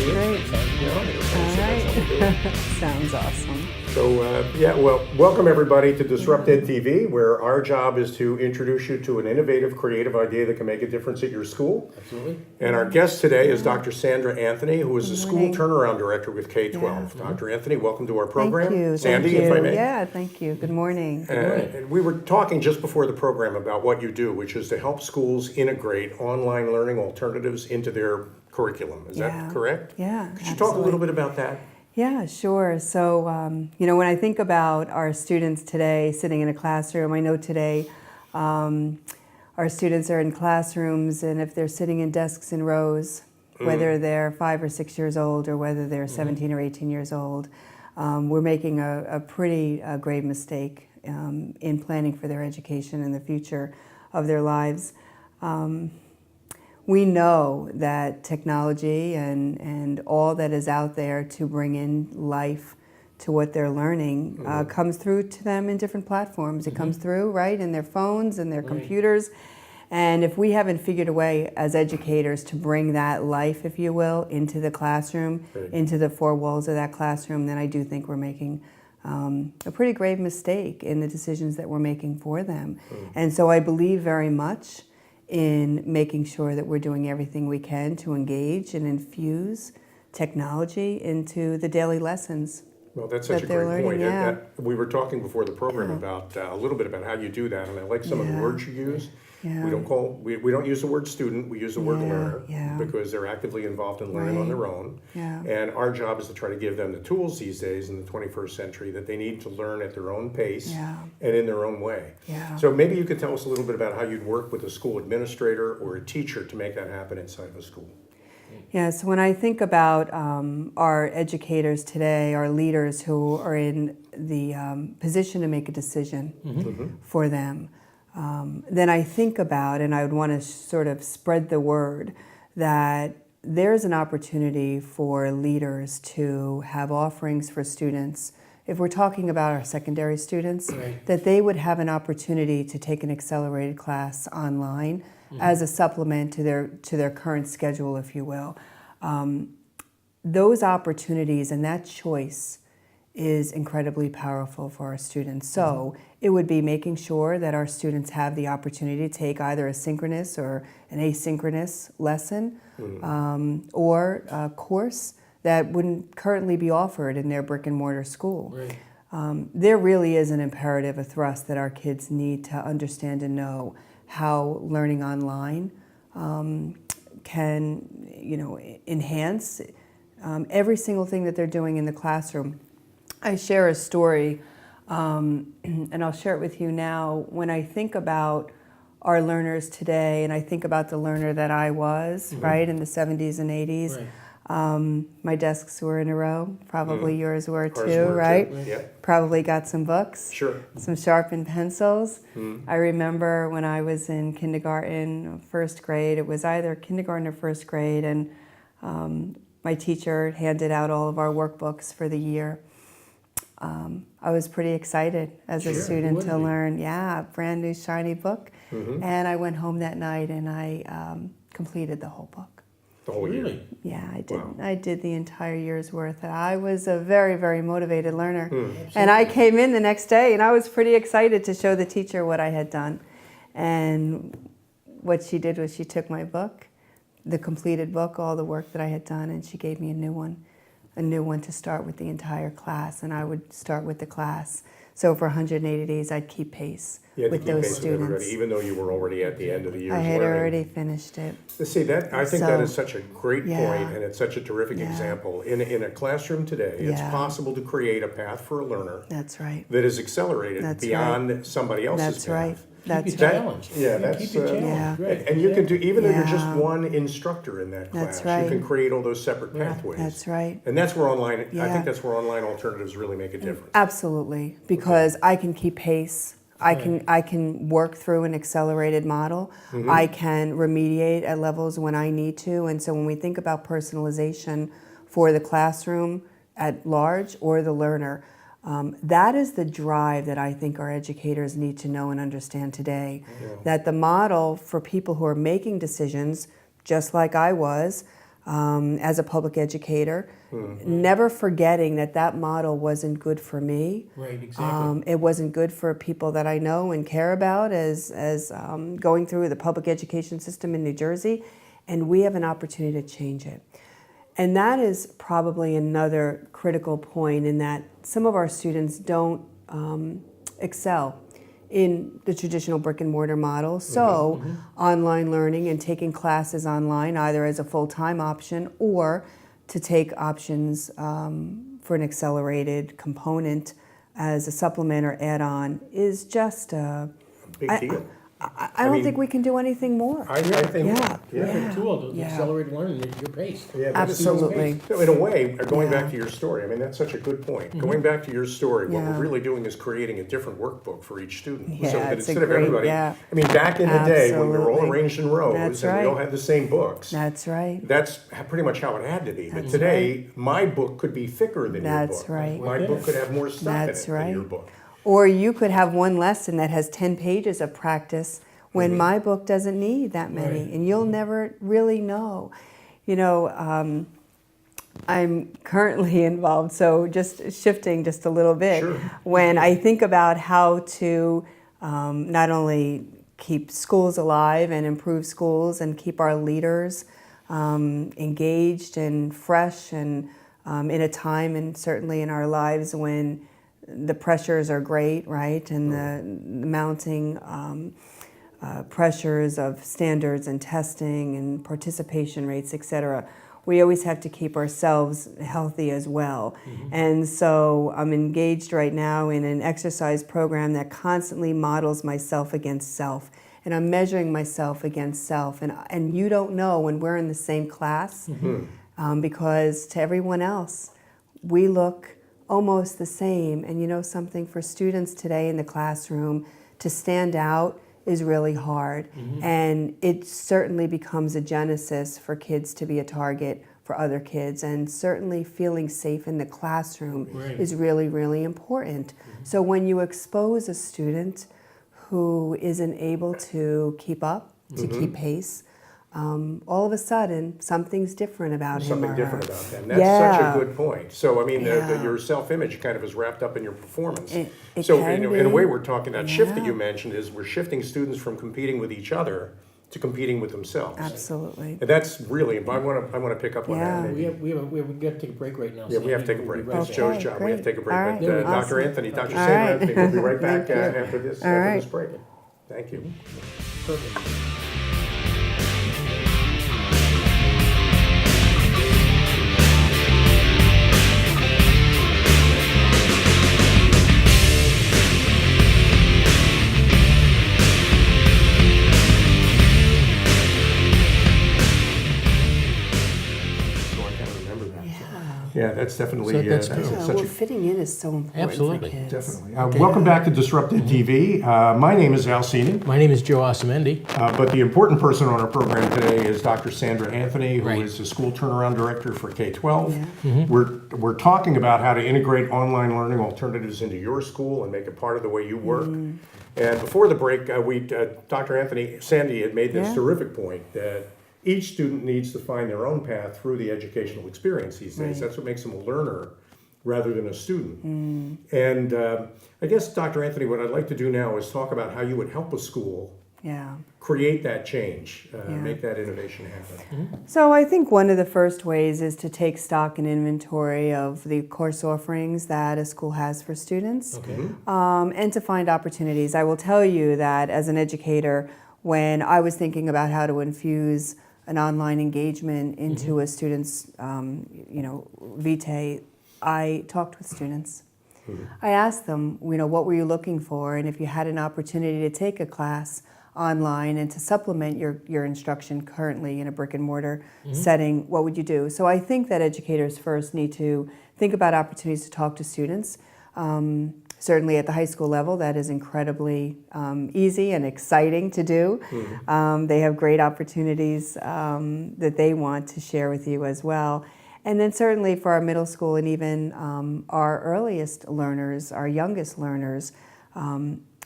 Great. All right. Sounds awesome. So, welcome everybody to DisruptEDtv, where our job is to introduce you to an innovative, creative idea that can make a difference at your school. Absolutely. And our guest today is Dr. Sandra Anthony, who is the school turnaround director with K-12. Dr. Anthony, welcome to our program. Thank you. Sandy, Thank you. if I may. Yeah, thank you. Good morning. And we were talking just before the program about what you do, which is to help schools integrate online learning alternatives into their curriculum. Is that correct? Yeah. Could you talk a little bit about that? Yeah, sure. So, when I think about our students today sitting in a classroom, I know today our students are in classrooms, and if they're sitting in desks in rows, whether they're 5 or 6 years old or whether they're 17 or 18 years old, we're making a pretty grave mistake in planning for their education and the future of their lives. We know that technology and all that is out there to bring in life to what they're learning comes through to them in different platforms. It comes through, right, in their phones and their computers. And if we haven't figured a way as educators to bring that life, if you will, into the classroom, into the four walls of that classroom, then I do think we're making a pretty grave mistake in the decisions that we're making for them. And so I believe very much in making sure that we're doing everything we can to engage and infuse technology into the daily lessons. Well, that's such a great learning, point. yeah. We were talking before the program about a little bit about how you do that, and I like some of the words you use. Yeah. We don't use the word student, we use the word learner Yeah. because they're actively involved in learning on their own. Yeah. And our job is to try to give them the tools these days in the 21st century that they need to learn at their own pace and in their own way. Yeah. So maybe you could tell us a little bit about how you'd work with a school administrator or a teacher to make that happen inside of a school. Yeah, so when I think about our educators today, our leaders who are in the position to make a decision for them, then I think about, and I would want to sort of spread the word, that there's an opportunity for leaders to have offerings for students. If we're talking about our secondary students, that they would have an opportunity to take an accelerated class online as a supplement to their current schedule, if you will. Those opportunities and that choice is incredibly powerful for our students. So it would be making sure that our students have the opportunity to take either a synchronous or an asynchronous lesson or a course that wouldn't currently be offered in their brick and mortar school. There really is an imperative, a thrust that our kids need to understand and know how learning online can, enhance every single thing that they're doing in the classroom. I share a story, and I'll share it with you now. When I think about our learners today, and I think about the learner that I was, right, in the 70s and 80s, my desks were in a row. Probably yours were too, right? Yeah. Probably got some books, some sharpened pencils. I remember when I was in kindergarten, first grade, it was either kindergarten or first grade, and my teacher handed out all of our workbooks for the year. I was pretty excited as a student to learn, a brand new shiny book. And I went home that night and I completed the whole book. The whole year? Yeah, I did. Wow. I did the entire year's worth. I was a very, very motivated learner. And I came in the next day and I was pretty excited to show the teacher what I had done. And what she did was she took my book, the completed book, all the work that I had done, and she gave me a new one to start with the entire class, and I would start with the class. So for 180 days, I'd keep pace with those students. Even though you were already at the end of the year's I had learning. already finished it. See, I think that is such a great point, and it's such a terrific example. In a classroom today, it's possible to create a path for a learner that is accelerated beyond somebody else's path. Right. Keep you challenged. That's keep you challenged. And you can do, even though you're just one instructor in that class, you can create all those separate pathways. That's right. And that's where online, I think that's where online alternatives really make a difference. Absolutely, because I can keep pace. I can work through an accelerated model. I can remediate at levels when I need to. And so when we think about personalization for the classroom at large or the learner, that is the drive that I think our educators need to know and understand today. That the model for people who are making decisions, just like I was, as a public educator, never forgetting that that model wasn't good for me. Right, exactly. It wasn't good for people that I know and care about as going through the public education system in New Jersey, and we have an opportunity to change it. And that is probably another critical point, in that some of our students don't excel in the traditional brick and mortar model. So online learning and taking classes online, either as a full-time option or to take options for an accelerated component as a supplement or add-on, is just a big deal. I don't think we can do anything more. I think, Perfect tool to accelerate learning at your pace. Yeah, absolutely. So in a way, going back to your story, I mean, that's such a good point. Going back to your story, what we're really doing is creating a different workbook for each student. So that instead of everybody, I mean, back in the day when we were all arranged in rows and we all had the same books. That's right. That's pretty much how it had to be. But today, my book could be thicker than your book. That's right. My book could have more stuff in it than your book. Or you could have one lesson that has 10 pages of practice when my book doesn't need that many, and you'll never really know. You know, I'm currently involved, so just shifting just a little bit. When I think about how to not only keep schools alive and improve schools and keep our leaders engaged and fresh, and in a time and certainly in our lives when the pressures are great, right, and the mounting pressures of standards and testing and participation rates, et cetera, we always have to keep ourselves healthy as well. And so I'm engaged right now in an exercise program that constantly models myself against self. And I'm measuring myself against self. And you don't know when we're in the same class, because to everyone else, we look almost the same. And you know something, for students today in the classroom, to stand out is really hard. And it certainly becomes a genesis for kids to be a target for other kids. And certainly feeling safe in the classroom is really, really important. So when you expose a student who isn't able to keep up, to keep pace, all of a sudden, something's different about him or her. Something different about them. That's such a good point. So, I mean, your self-image kind of is wrapped up in your performance. So, in a way, we're talking, that shift that you mentioned is we're shifting students from competing with each other to competing with themselves. Absolutely. And that's really, I want to pick up on that. We got to take a break right now. Yeah, we have to take a break. That's Okay, Joe's job. We have to take a break. All But right, Dr. awesome. Anthony, Dr. Sandra Anthony, we'll be right back after this break. Thank you. Perfect. Yeah, that's definitely that's Well, fitting in is so important Absolutely. for kids. Definitely. Welcome back to DisruptEDtv. My name is Al Seenen. My name is Joe Osamendi. But the important person on our program today is Dr. Sandra Anthony, who is the school turnaround director for K-12. We're talking about how to integrate online learning alternatives into your school and make it part of the way you work. And before the break, Dr. Anthony, Sandy had made this terrific point that each student needs to find their own path through the educational experience these days. That's what makes them a learner rather than a student. And I guess, Dr. Anthony, what I'd like to do now is talk about how you would help a school create that change, make that innovation happen. So I think one of the first ways is to take stock and inventory of the course offerings that a school has for students, and to find opportunities. I will tell you that as an educator, when I was thinking about how to infuse an online engagement into a student's, vitae, I talked with students. I asked them, what were you looking for? And if you had an opportunity to take a class online and to supplement your instruction currently in a brick and mortar setting, what would you do? So I think that educators first need to think about opportunities to talk to students. Certainly at the high school level, that is incredibly easy and exciting to do. They have great opportunities that they want to share with you as well. And then certainly for our middle school and even our earliest learners, our youngest learners,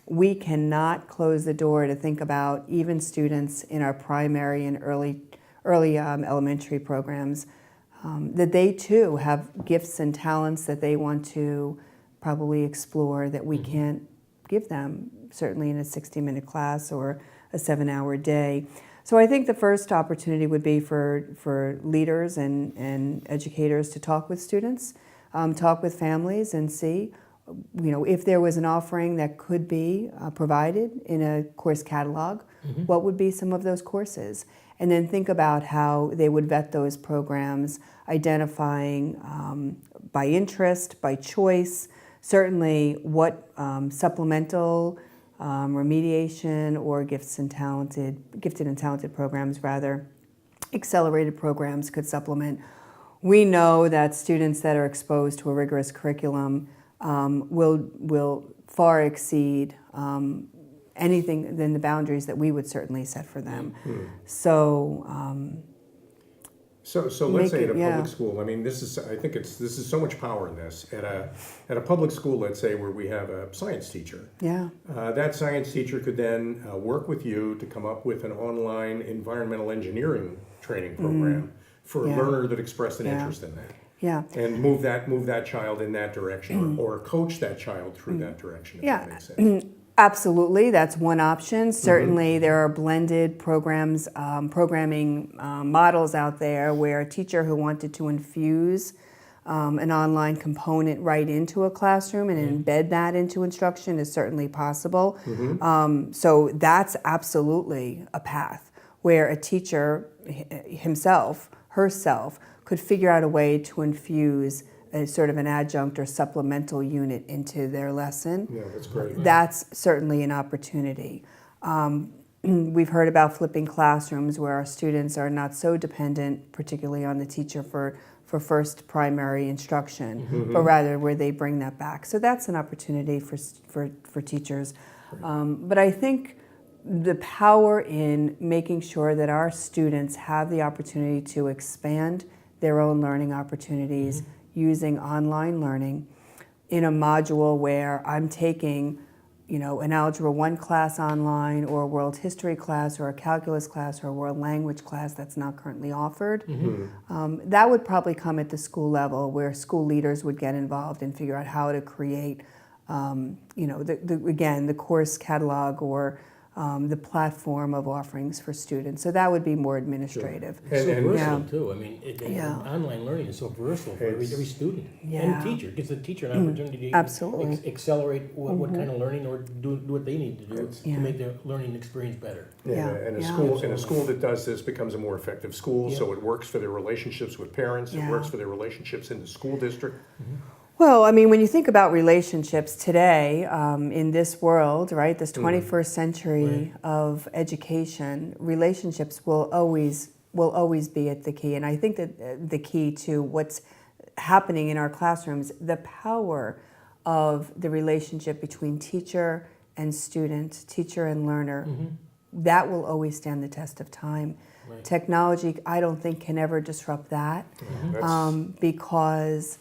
we cannot close the door to think about even students in our primary and early elementary programs, that they too have gifts and talents that they want to probably explore that we can't give them, certainly in a 60-minute class or a 7-hour day. So I think the first opportunity would be for leaders and educators to talk with students, talk with families and see, if there was an offering that could be provided in a course catalog, what would be some of those courses? And then think about how they would vet those programs, identifying by interest, by choice, certainly what supplemental remediation or gifted and talented programs, rather, accelerated programs could supplement. We know that students that are exposed to a rigorous curriculum will far exceed anything than the boundaries that we would certainly set for them. So let's say at a public school. I mean, this is so much power in this. At a public school, let's say where we have a science teacher. That science teacher could then work with you to come up with an online environmental engineering training program for a learner that expressed an interest in that. And move that child in that direction, or coach that child through that direction. If that makes sense. Absolutely, that's one option. Certainly there are blended programs, programming models out there where a teacher who wanted to infuse an online component right into a classroom and embed that into instruction is certainly possible. So that's absolutely a path where a teacher herself, could figure out a way to infuse a sort of an adjunct or supplemental unit into their lesson. Yeah, that's great. That's certainly an opportunity. We've heard about flipping classrooms where our students are not so dependent, particularly on the teacher for first primary instruction, but rather where they bring that back. So that's an opportunity for teachers. But I think the power in making sure that our students have the opportunity to expand their own learning opportunities using online learning in a module where I'm taking, an Algebra 1 class online, or a World History class, or a Calculus class, or a World Language class that's not currently offered. That would probably come at the school level, where school leaders would get involved and figure out how to create, the course catalog or the platform of offerings for students. So that would be more administrative. It's so versatile too. I mean, online learning is so versatile for every student and teacher. It gives the teacher an opportunity to accelerate what kind of learning or do what they need to do to make their learning experience better. And a school that does this becomes a more effective school. So it works for their relationships with parents. It works for their relationships in the school district. Well, I mean, when you think about relationships today, in this world, right, this 21st century of education, relationships will always be at the key. And I think that the key to what's happening in our classrooms, the power of the relationship between teacher and student, teacher and learner, that will always stand the test of time. Technology, I don't think, can ever disrupt that because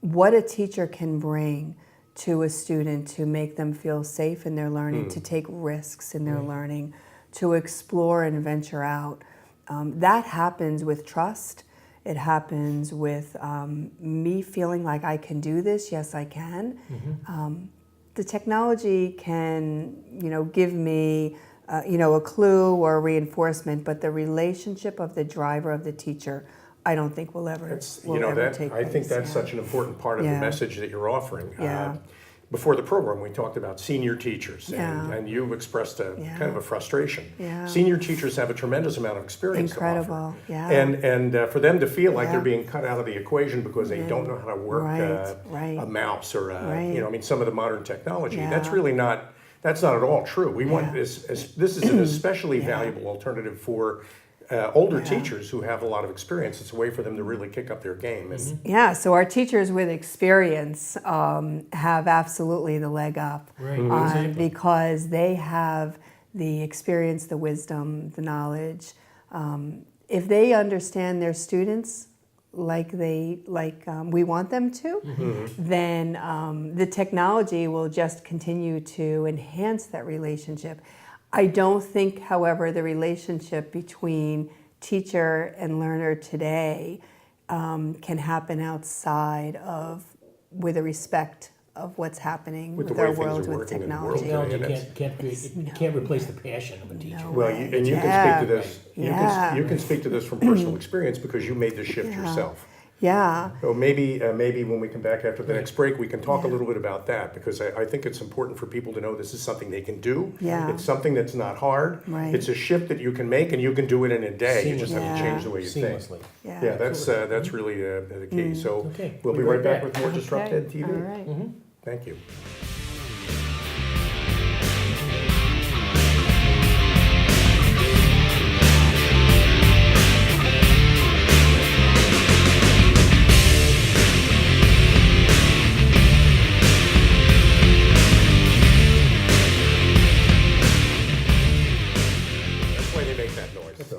what a teacher can bring to a student to make them feel safe in their learning, to take risks in their learning, to explore and venture out. That happens with trust. It happens with me feeling like I can do this. Yes, I can. The technology can, give me, a clue or a reinforcement, but the relationship of the driver of the teacher, I don't think will ever take place. I think that's such an important part of the message that you're offering. Before the program, we talked about senior teachers, and you expressed kind of a frustration. Senior teachers have a tremendous amount of experience to offer. And for them to feel like they're being cut out of the equation because they don't know how to work a mouse or, some of the modern technology, that's not at all true. We want this is an especially valuable alternative for older teachers who have a lot of experience. It's a way for them to really kick up their game. So our teachers with experience have absolutely the leg up because they have the experience, the wisdom, the knowledge. If they understand their students like we want them to, then the technology will just continue to enhance that relationship. I don't think, however, the relationship between teacher and learner today can happen outside of, with a respect of what's happening with our world with technology. Technology can't replace the passion of a teacher. No Well, way. and you can speak to this. You can speak to this from personal experience because you made the shift yourself. Yeah. So maybe when we come back after the next break, we can talk a little bit about that, because I think it's important for people to know this is something they can do. Yeah. It's something that's not hard. Right. It's a shift that you can make, and you can do it in a day. You just have to change the way you think. Yeah, that's really the key. So we'll be right back with more DisruptEDtv. All right. Thank you.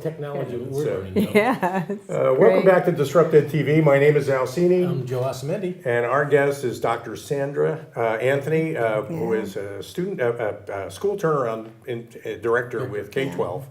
Technology we're learning. Yeah. Welcome back to DisruptEDtv. My name is Alcini. I'm Joe Osamendi. And our guest is Dr. Sandra Anthony, who is a student, school turnaround director with K-12.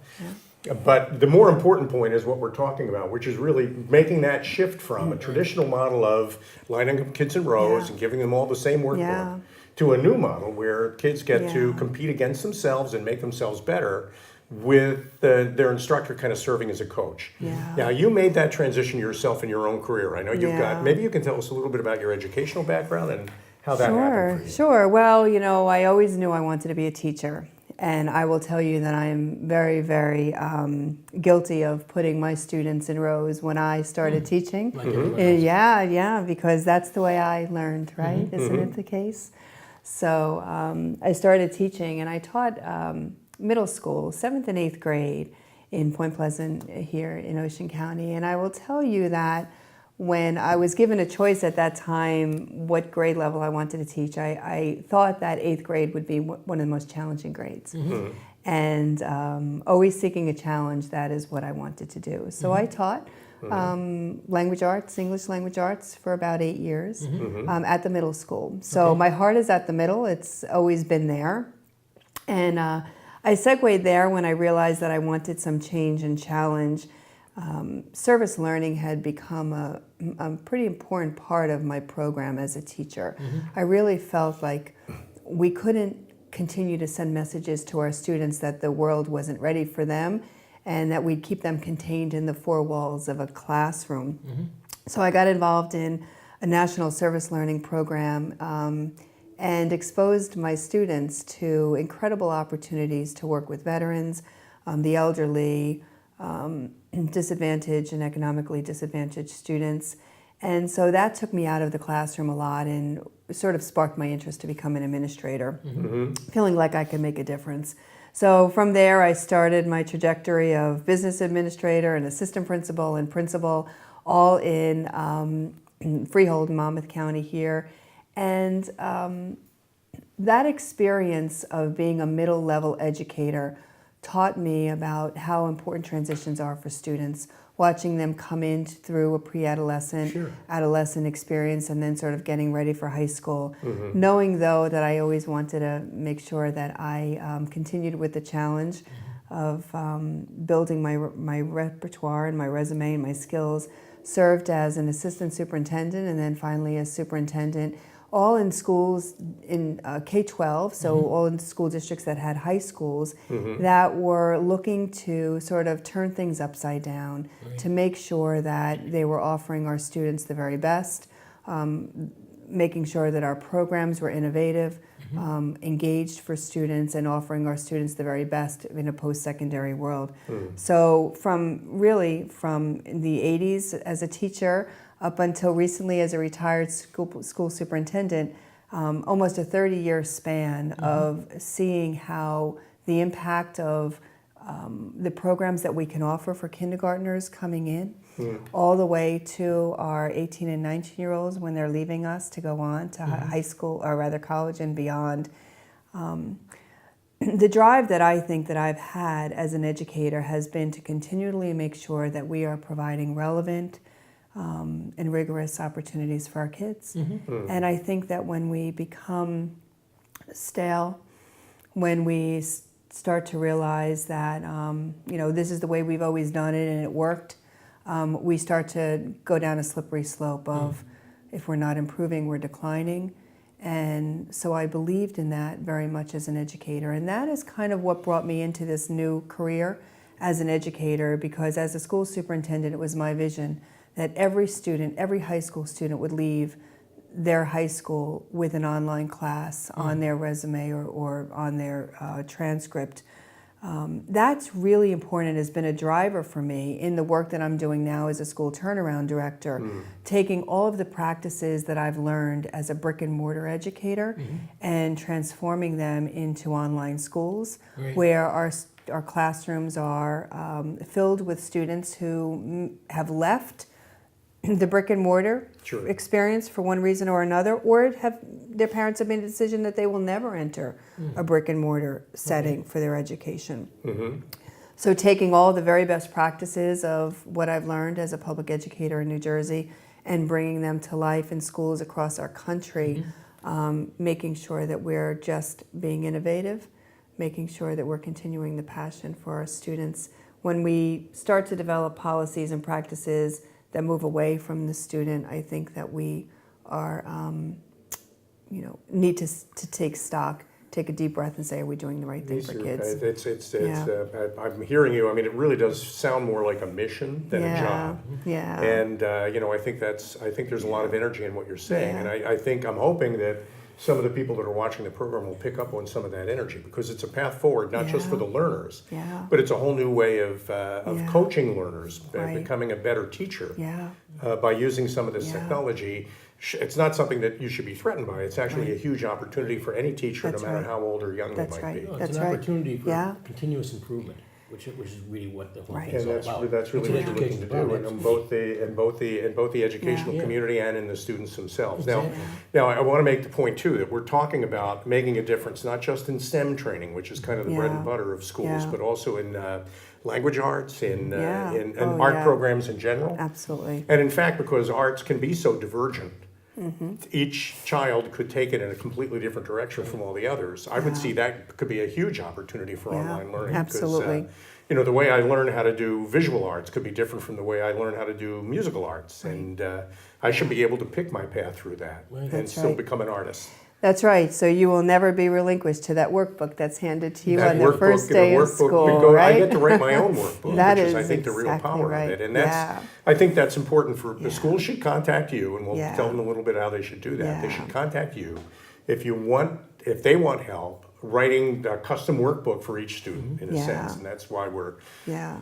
But the more important point is what we're talking about, which is really making that shift from a traditional model of lining up kids in rows and giving them all the same workbook to a new model where kids get to compete against themselves and make themselves better, with their instructor kind of serving as a coach. Now, you made that transition yourself in your own career. I know you've got, maybe you can tell us a little bit about your educational background and how that happened for you. Sure. Well, you know, I always knew I wanted to be a teacher. And I will tell you that I'm very, very guilty of putting my students in rows when I started teaching. Because that's the way I learned, right? Isn't it the case? So I started teaching, and I taught middle school, 7th and 8th grade in Point Pleasant here in Ocean County. And I will tell you that when I was given a choice at that time what grade level I wanted to teach, I thought that 8th grade would be one of the most challenging grades. And always seeking a challenge, that is what I wanted to do. So I taught language arts, English language arts, for about 8 years at the middle school. So my heart is at the middle. It's always been there. And I segued there when I realized that I wanted some change and challenge. Service learning had become a pretty important part of my program as a teacher. I really felt like we couldn't continue to send messages to our students that the world wasn't ready for them and that we'd keep them contained in the four walls of a classroom. So I got involved in a national service learning program and exposed my students to incredible opportunities to work with veterans, the elderly, disadvantaged and economically disadvantaged students. And so that took me out of the classroom a lot and sort of sparked my interest to become an administrator, feeling like I could make a difference. So from there, I started my trajectory of business administrator and assistant principal and principal, all in Freehold, Monmouth County here. And that experience of being a middle-level educator taught me about how important transitions are for students, watching them come in through a pre-adolescent, adolescent experience, and then sort of getting ready for high school. Knowing, though, that I always wanted to make sure that I continued with the challenge of building my repertoire and my resume and my skills, served as an assistant superintendent and then finally as superintendent, all in schools in K-12, so all in school districts that had high schools that were looking to sort of turn things upside down to make sure that they were offering our students the very best, making sure that our programs were innovative, engaged for students, and offering our students the very best in a post-secondary world. So from the 80s as a teacher, up until recently as a retired school superintendent, almost a 30-year span of seeing how the impact of the programs that we can offer for kindergartners coming in, all the way to our 18 and 19-year-olds when they're leaving us to go on to high school, or rather college and beyond. The drive that I think that I've had as an educator has been to continually make sure that we are providing relevant and rigorous opportunities for our kids. And I think that when we become stale, when we start to realize that, this is the way we've always done it and it worked, we start to go down a slippery slope of if we're not improving, we're declining. And so I believed in that very much as an educator. And that is kind of what brought me into this new career as an educator, because as a school superintendent, it was my vision that every student, every high school student would leave their high school with an online class on their resume or on their transcript. That's really important and has been a driver for me in the work that I'm doing now as a school turnaround director, taking all of the practices that I've learned as a brick and mortar educator and transforming them into online schools where our classrooms are filled with students who have left the brick and mortar experience for one reason or another, or their parents have made a decision that they will never enter a brick and mortar setting for their education. So taking all the very best practices of what I've learned as a public educator in New Jersey and bringing them to life in schools across our country, making sure that we're just being innovative, making sure that we're continuing the passion for our students. When we start to develop policies and practices that move away from the student, I think that we are, need to take stock, take a deep breath and say, are we doing the right thing for kids? I'm hearing you. I mean, it really does sound more like a mission than a job. Yeah. And, I think there's a lot of energy in what you're saying. And I'm hoping that some of the people that are watching the program will pick up on some of that energy, because it's a path forward, not just for the learners, but it's a whole new way of coaching learners, becoming a better teacher by using some of this technology. It's not something that you should be threatened by. It's actually a huge opportunity for any teacher, no matter how old or young they might be. No, it's an opportunity for continuous improvement, which is really what the whole thing is all about. That's really what you're looking to do, and in both the educational community and in the students themselves. Now, I want to make the point too that we're talking about making a difference, not just in STEM training, which is kind of the bread and butter of schools, but also in language arts, in art programs in general. Absolutely. And in fact, because arts can be so divergent, each child could take it in a completely different direction from all the others. I would see that could be a huge opportunity for online learning. Absolutely. Because, the way I learn how to do visual arts could be different from the way I learn how to do musical arts. And I should be able to pick my path through that and still become an artist. That's right. So you will never be relinquished to that workbook that's handed to you on the first day of school, right? I get to write my own workbook, which is, I think, the real power of it. And I think that's important for the school should contact you, and we'll tell them a little bit how they should do that. They should contact you if they want help writing a custom workbook for each student in a sense, and that's why we're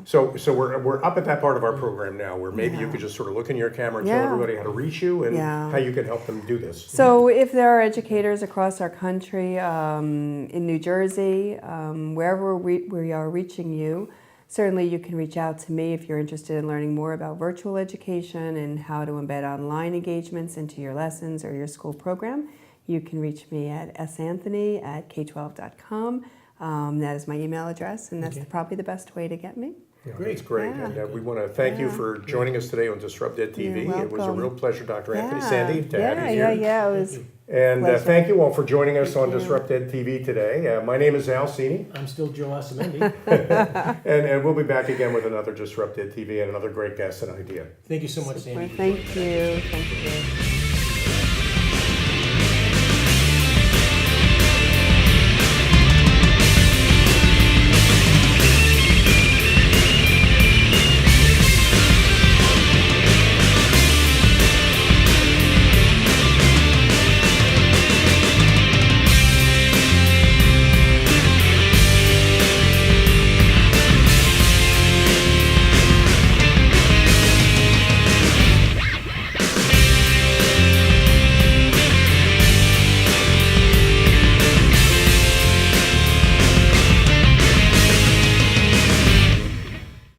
so we're up at that part of our program now where maybe you could just sort of look in your camera and tell everybody how to reach you and how you can help them do this. So if there are educators across our country, in New Jersey, wherever we are reaching you, certainly you can reach out to me if you're interested in learning more about virtual education and how to embed online engagements into your lessons or your school program. You can reach me at santhony@k12.com. That is my email address, and that's probably the best way to get me. That's great. And we want to thank you for joining us today on DisruptEDtv. It was a real pleasure, Dr. Anthony, Sandy, to have you here. It was and thank you all for joining us on DisruptEDtv today. My name is Al Cini. I'm still Joe Asamendi. and we'll be back again with another DisruptEDtv and another great guest and idea. Thank you so much, Sandy. Thank you.